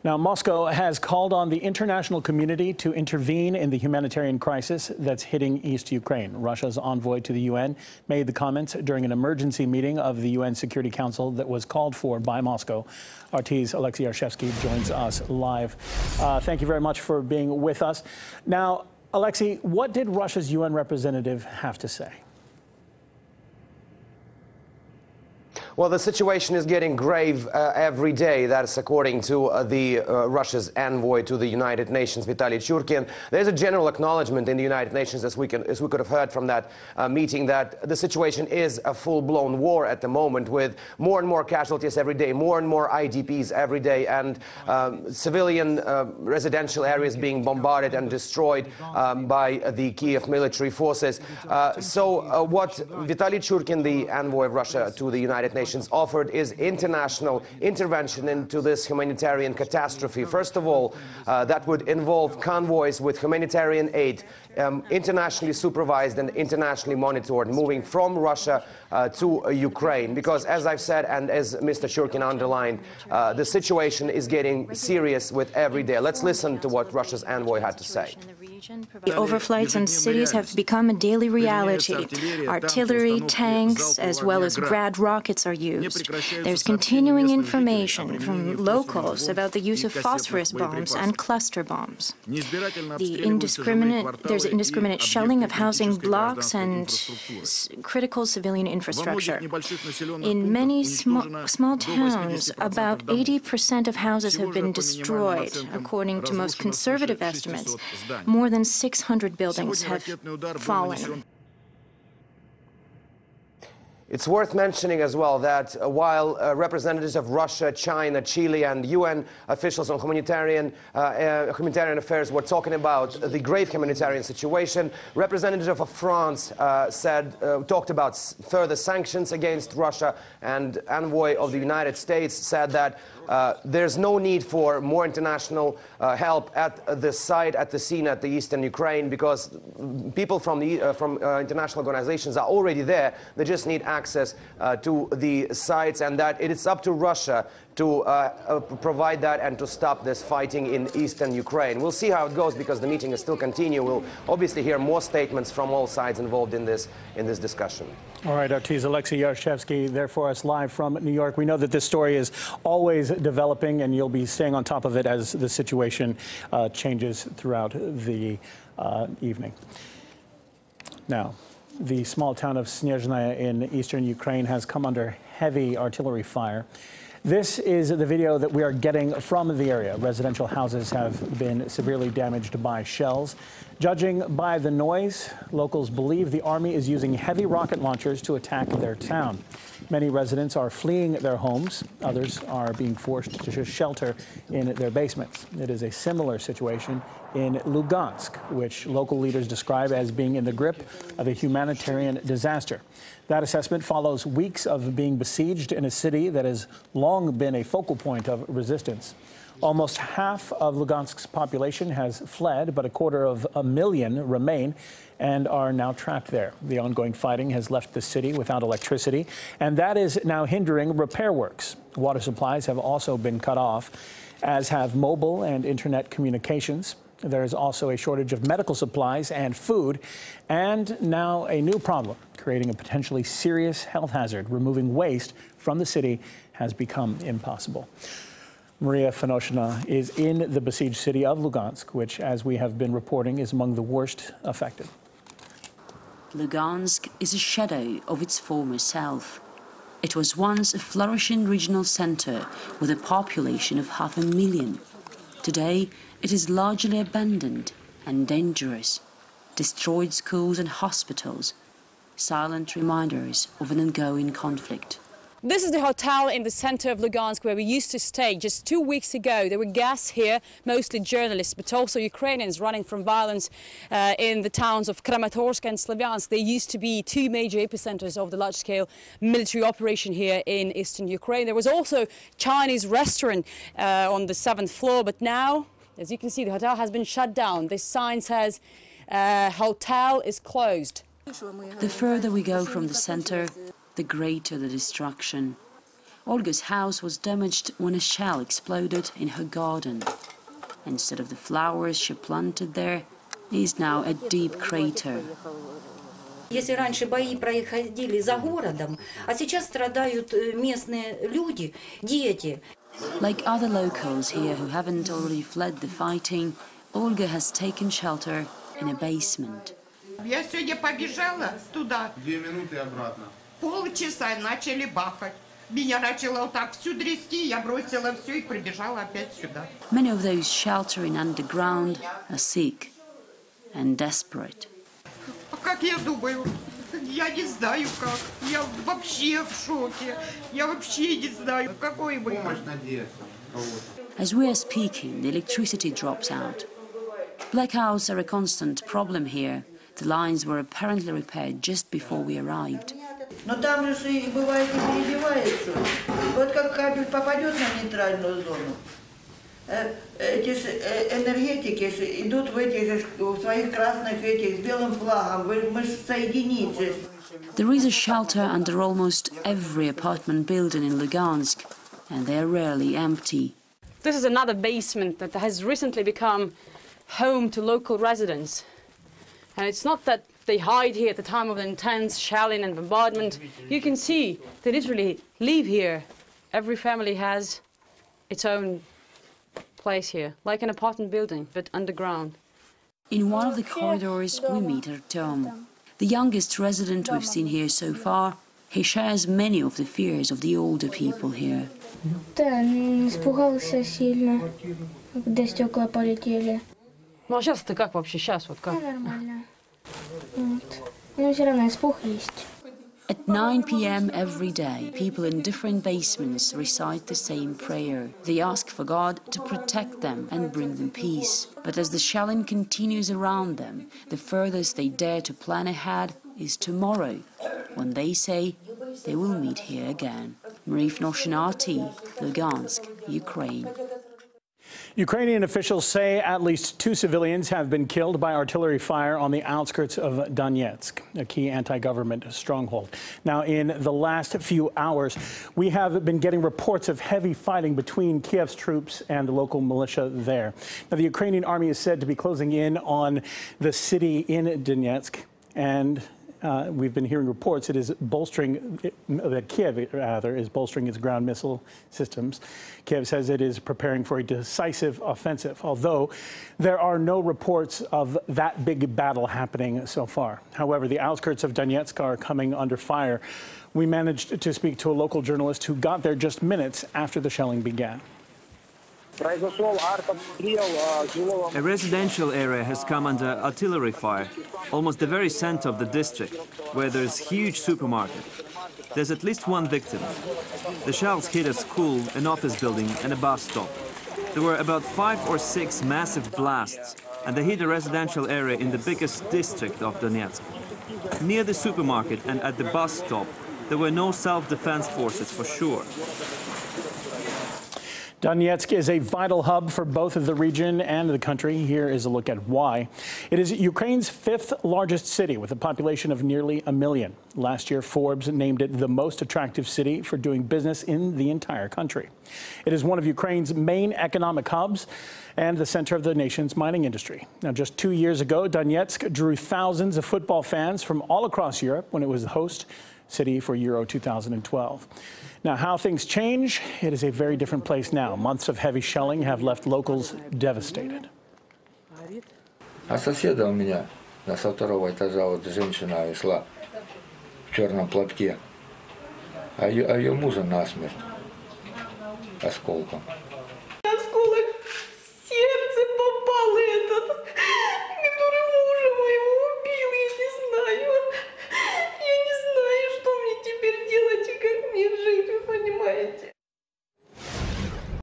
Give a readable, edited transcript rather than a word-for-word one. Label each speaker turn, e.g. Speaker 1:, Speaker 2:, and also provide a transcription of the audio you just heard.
Speaker 1: Now, Moscow has called on the international community to intervene in the humanitarian crisis that's hitting East Ukraine. Russia's envoy to the UN made the comments during an emergency meeting of the UN Security Council that was called for by Moscow. RT's Alexei Yarshevsky joins us live. Thank you very much for being with us. Now, Alexei, what did Russia's UN representative have to say?
Speaker 2: Well, the situation is getting grave every day. That's according to Russia's envoy to the United Nations, Vitaly Churkin. There's a general acknowledgement in the United Nations, as we could have heard from that meeting, that the situation is a full-blown war at the moment, with more and more casualties every day, more and more IDPs every day, and civilian residential areas being bombarded and destroyed by the Kiev military forces. What Vitaly Churkin, the envoy of Russia to the United Nations, offered is international intervention into this humanitarian catastrophe. First of all, that would involve convoys with humanitarian aid, internationally supervised and internationally monitored, moving from Russia to Ukraine. Because, as I've said, and as Mr. Churkin underlined, the situation is getting serious with every day. Let's listen to what Russia's envoy had to say.
Speaker 3: The overflights on cities have become a daily reality. Artillery, tanks, as well as Grad rockets are used. There's continuing information from locals about the use of phosphorus bombs and cluster bombs. There's indiscriminate shelling of housing blocks and critical civilian infrastructure. In many small towns, about 80% of houses have been destroyed. According to most conservative estimates, more than 600 buildings have fallen.
Speaker 2: It's worth mentioning as well that while representatives of Russia, China, Chile and UN officials on humanitarian affairs were talking about the grave humanitarian situation, representatives of France talked about further sanctions against Russia, and envoy of the United States said that there's no need for more international help at the site, at the scene, at the eastern Ukraine, because people from international organizations are already there. They just need access to the sites, and that it is up to Russia to provide that and to stop this fighting in eastern Ukraine. We'll see how it goes, because the meeting is still continuing. We'll obviously hear more statements from all sides involved in this discussion.
Speaker 1: All right, RT's Alexei Yarshevsky there for us live from New York. We know that this story is always developing, and you'll be staying on top of it as the situation changes throughout the evening. Now, the small town of Snezhnaya in eastern Ukraine has come under heavy artillery fire. This is the video that we are getting from the area. Residential houses have been severely damaged by shells. Judging by the noise, locals believe the army is using heavy rocket launchers to attack their town. Many residents are fleeing their homes. Others are being forced to shelter in their basements. It is a similar situation in Lugansk, which local leaders describe as being in the grip of a humanitarian disaster. That assessment follows weeks of being besieged in a city that has long been a focal point of resistance. Almost half of Lugansk's population has fled, but 250,000 remain and are now trapped there. The ongoing fighting has left the city without electricity, and that is now hindering repair works. Water supplies have also been cut off, as have mobile and internet communications. There is also a shortage of medical supplies and food, and now a new problem, creating a potentially serious health hazard. Removing waste from the city has become impossible. Maria Fanoshina is in the besieged city of Lugansk, which, as we have been reporting, is among the worst affected.
Speaker 4: Lugansk is a shadow of its former self. It was once a flourishing regional center with a population of 500,000. Today, it is largely abandoned and dangerous. Destroyed schools and hospitals, silent reminders of an ongoing conflict.
Speaker 5: This is the hotel in the center of Lugansk where we used to stay. Just 2 weeks ago, there were guests here, mostly journalists, but also Ukrainians running from violence in the towns of Kramatorsk and Slavyansk. They used to be two major epicenters of the large-scale military operation here in eastern Ukraine. There was also a Chinese restaurant on the 7th floor, but now, as you can see, the hotel has been shut down. This sign says, hotel is closed.
Speaker 4: The further we go from the center, the greater the destruction. Olga's house was damaged when a shell exploded in her garden. Instead of the flowers she planted there, is now a deep crater.
Speaker 6: Если раньше бои проходили за городом, а сейчас страдают местные люди, дети.
Speaker 4: Like other locals here who haven't already fled the fighting, Olga has taken shelter in a basement.
Speaker 7: Я сегодня побежала туда. 2 минуты обратно. Полчаса начали бахать. Меня начало вот так всю трясти, я бросила все и прибежала опять сюда.
Speaker 4: Many of those sheltering underground are sick and desperate.
Speaker 7: Как я думаю, я не знаю как. Я вообще в шоке. Я вообще не знаю, какой выход.
Speaker 4: As we are speaking, the electricity drops out. Blackouts are a constant problem here. The lines were apparently repaired just before we arrived.
Speaker 8: Но там же и бывает и перебивается. Вот как кабель попадет на нейтральную зону, эти энергетики идут в своих красных с белым флагом, мы же соединитесь.
Speaker 4: There is a shelter under almost every apartment building in Lugansk, and they are rarely empty.
Speaker 5: This is another basement that has recently become home to local residents. And it's not that they hide here at the time of the intense shelling and bombardment. You can see they literally live here. Every family has its own place here, like an apartment building, but underground.
Speaker 4: In one of the corridors, we meet Artem, the youngest resident we've seen here so far. He shares many of the fears of the older people here.
Speaker 9: Да, испугался сильно, когда стекла полетели.
Speaker 5: Ну а сейчас ты как вообще? Сейчас вот как?
Speaker 9: Нормально. Но все равно испуг есть.
Speaker 4: At 9 p.m. every day, people in different basements recite the same prayer. They ask for God to protect them and bring them peace. But as the shelling continues around them, the furthest they dare to plan ahead is tomorrow, when they say they will meet here again. Marif Noshinati, Lugansk, Ukraine.
Speaker 1: Ukrainian officials say at least 2 civilians have been killed by artillery fire on the outskirts of Donetsk, a key anti-government stronghold. Now, in the last few hours, we have been getting reports of heavy fighting between Kiev's troops and the local militia there. Now, the Ukrainian army is said to be closing in on the city in Donetsk, and we've been hearing reports it is bolstering, that Kiev rather is bolstering its ground missile systems. Kiev says it is preparing for a decisive offensive, although there are no reports of that big battle happening so far. However, the outskirts of Donetsk are coming under fire. We managed to speak to a local journalist who got there just minutes after the shelling began.
Speaker 10: A residential area has come under artillery fire, almost the very center of the district, where there's a huge supermarket. There's at least 1 victim. The shells hit a school, an office building, and a bus stop. There were about 5 or 6 massive blasts, and they hit a residential area in the biggest district of Donetsk. Near the supermarket and at the bus stop, there were no self-defense forces for sure.
Speaker 1: Donetsk is a vital hub for both of the region and the country. Here is a look at why. It is Ukraine's 5th largest city with a population of nearly 1 million. Last year, Forbes named it the most attractive city for doing business in the entire country. It is one of Ukraine's main economic hubs and the center of the nation's mining industry. Now, just 2 years ago, Donetsk drew thousands of football fans from all across Europe when it was the host city for Euro 2012. Now, how things change, it is a very different place now. Months of heavy shelling have left locals devastated.
Speaker 11: А соседа у меня со 2-го этажа вот женщина шла в черном платке, а ее мужа насмерть осколком.